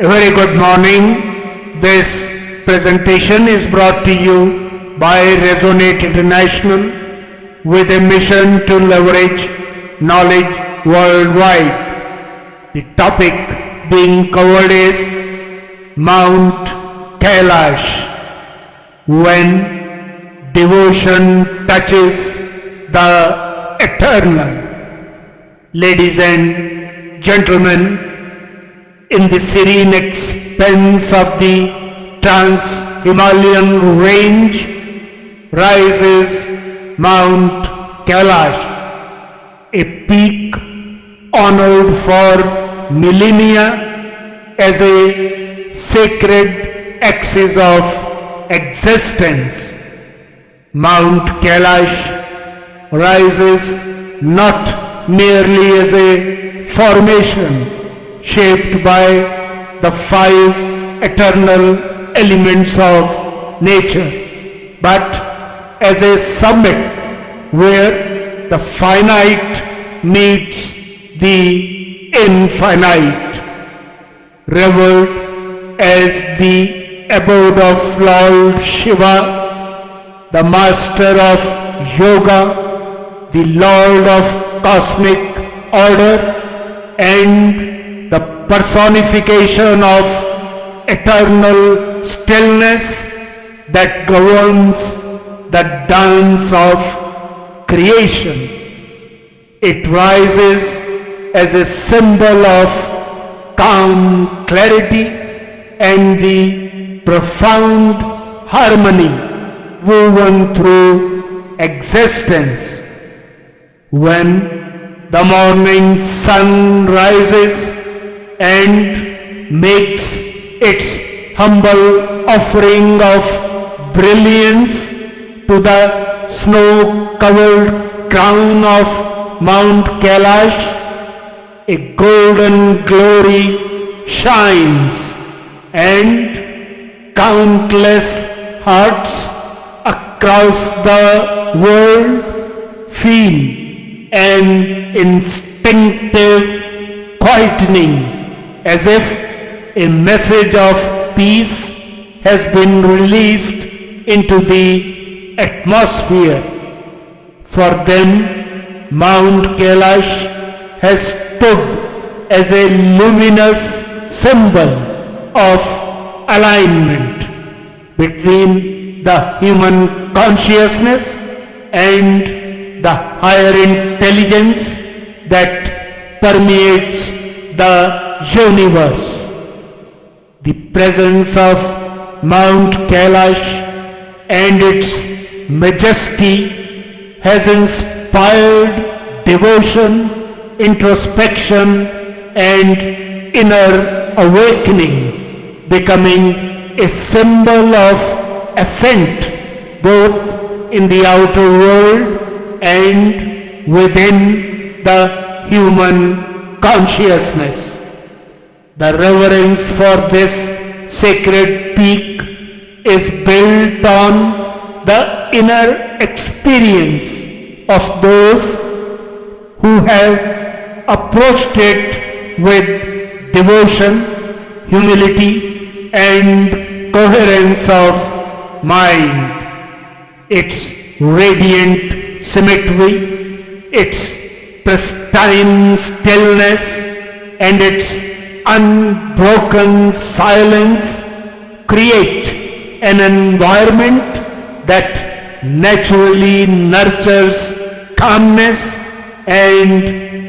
A very good morning. This presentation is brought to you by Resonate International with a mission to leverage knowledge worldwide. The topic being covered is Mount Kailash, when devotion touches the eternal. Ladies and gentlemen, in the serene expanse of the Trans-Himalayan range rises Mount Kailash, a peak honored for millennia as a sacred axis of existence. Mount Kailash rises not merely as a formation shaped by the five eternal elements of nature, but as a summit where the finite meets the infinite. Revered as the abode of Lord Shiva, the master of yoga, the lord of cosmic order, and the personification of eternal stillness that governs the dance of creation. It rises as a symbol of calm clarity and the profound harmony woven through existence. When the morning sun rises and makes its humble offering of brilliance to the snow-covered crown of Mount Kailash, a golden glory shines, and countless hearts across the world feel an instinctive quietening, as if a message of peace has been released into the atmosphere. For them, Mount Kailash has stood as a luminous symbol of alignment between the human consciousness and the higher intelligence that permeates the universe. The presence of Mount Kailash and its majesty has inspired devotion, introspection, and inner awakening, becoming a symbol of ascent both in the outer world and within the human consciousness. The reverence for this sacred peak is built on the inner experience of those who have approached it with devotion, humility, and coherence of mind. Its radiant symmetry, its pristine stillness, and its unbroken silence create an environment that naturally nurtures calmness and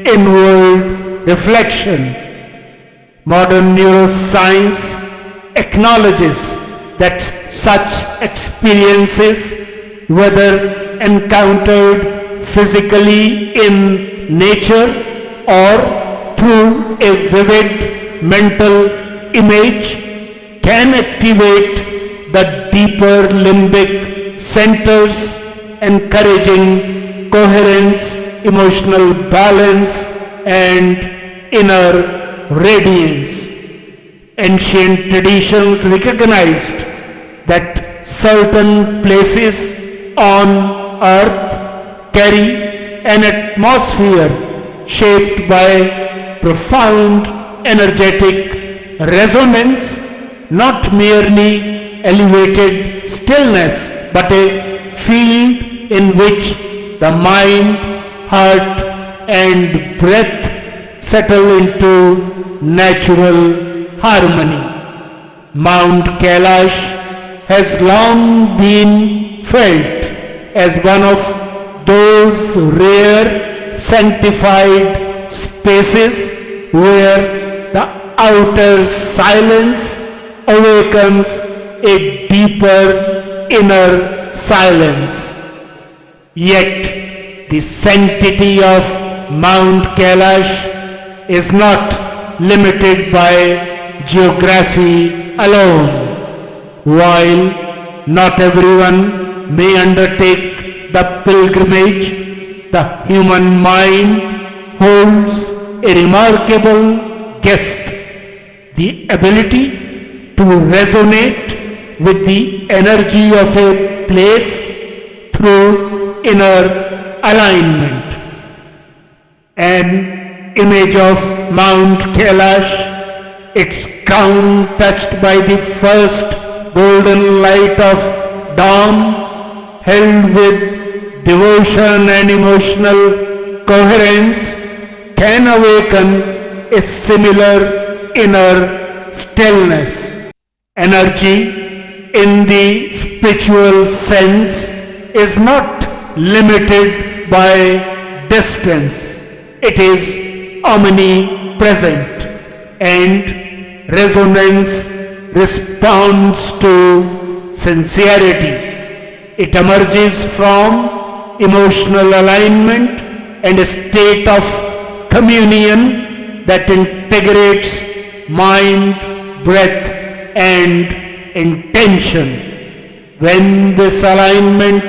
inward reflection. Modern neuroscience acknowledges that such experiences, whether encountered physically in nature or through a vivid mental image, can activate the deeper limbic centers, encouraging coherence, emotional balance, and inner radiance. Ancient traditions recognized that certain places on earth carry an atmosphere shaped by profound energetic resonance, not merely elevated stillness, but a field in which the mind, heart, and breath settle into natural harmony. Mount Kailash has long been felt as one of those rare sanctified spaces where the outer silence awakens a deeper inner silence. Yet the sanctity of Mount Kailash is not limited by geography alone. While not everyone may undertake the pilgrimage, the human mind holds a remarkable gift, the ability to resonate with the energy of a place through inner alignment. An image of Mount Kailash, its crown touched by the first golden light of dawn, held with devotion and emotional coherence, can awaken a similar inner stillness. Energy in the spiritual sense is not limited by distance. It is omnipresent, and resonance responds to sincerity. It emerges from emotional alignment and a state of communion that integrates mind, breath, and intention. When this alignment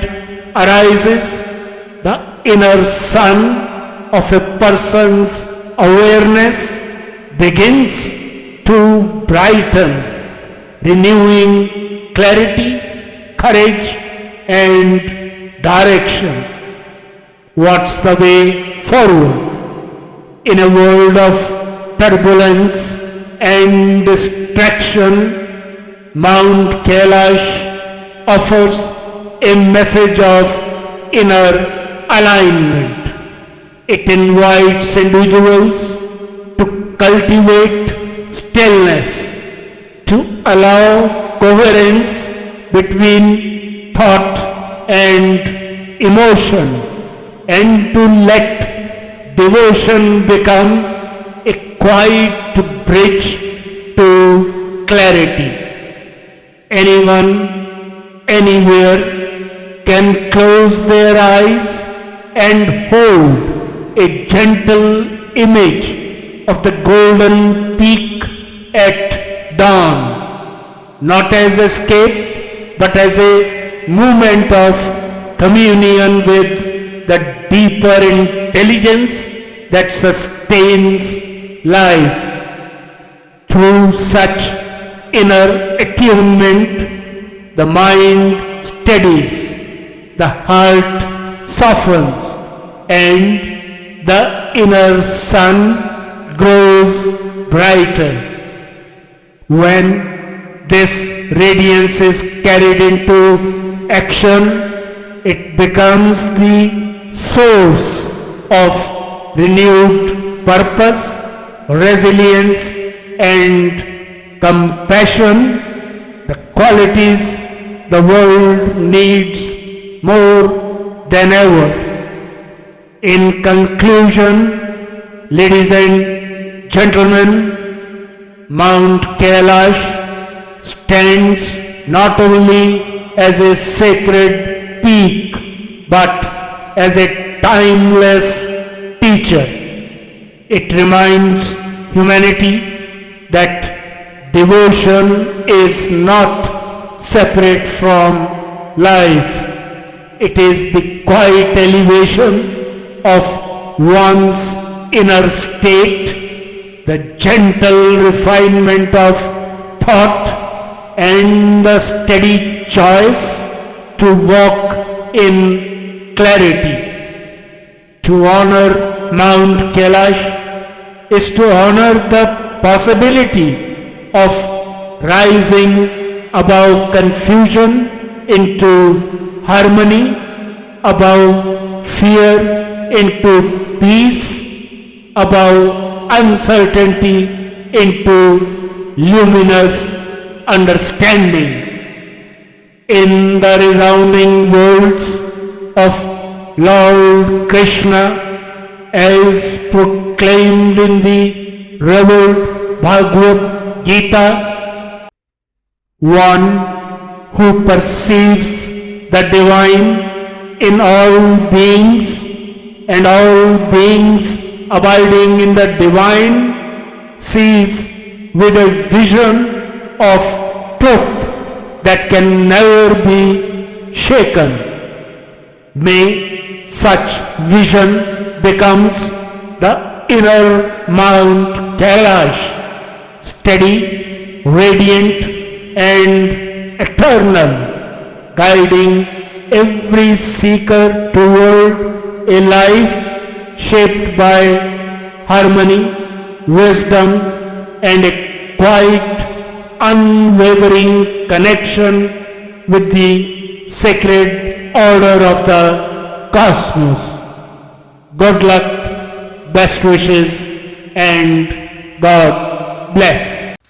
arises, the inner sun of a person's awareness begins to brighten, renewing clarity, courage, and direction. What's the way forward? In a world of turbulence and distraction, Mount Kailash offers a message of inner alignment. It invites individuals to cultivate stillness, to allow coherence between thought and emotion, and to let devotion become a quiet bridge to clarity. Anyone, anywhere can close their eyes and hold a gentle image of the golden peak at dawn, not as escape, but as a moment of communion with the deeper intelligence that sustains life. Through such inner attunement, the mind steadies, the heart softens, and the inner sun grows brighter. When this radiance is carried into action, it becomes the source of renewed purpose, resilience, and compassion, the qualities the world needs more than ever. In conclusion, ladies and gentlemen, Mount Kailash stands not only as a sacred peak, but as a timeless teacher. It reminds humanity that devotion is not separate from life. It is the quiet elevation of one's inner state, the gentle refinement of thought, and the steady choice to walk in clarity. To honor Mount Kailash is to honor the possibility of rising above confusion into harmony, above fear into peace, above uncertainty into luminous understanding. In the resounding words of Lord Krishna, as proclaimed in the revered Bhagavad Gita, one who perceives the divine in all beings and all beings abiding in the divine sees with a vision of truth that can never be shaken. May such vision becomes the inner Mount Kailash, steady, radiant and eternal, guiding every seeker toward a life shaped by harmony, wisdom and a quiet, unwavering connection with the sacred order of the cosmos. Good luck, best wishes, and God bless.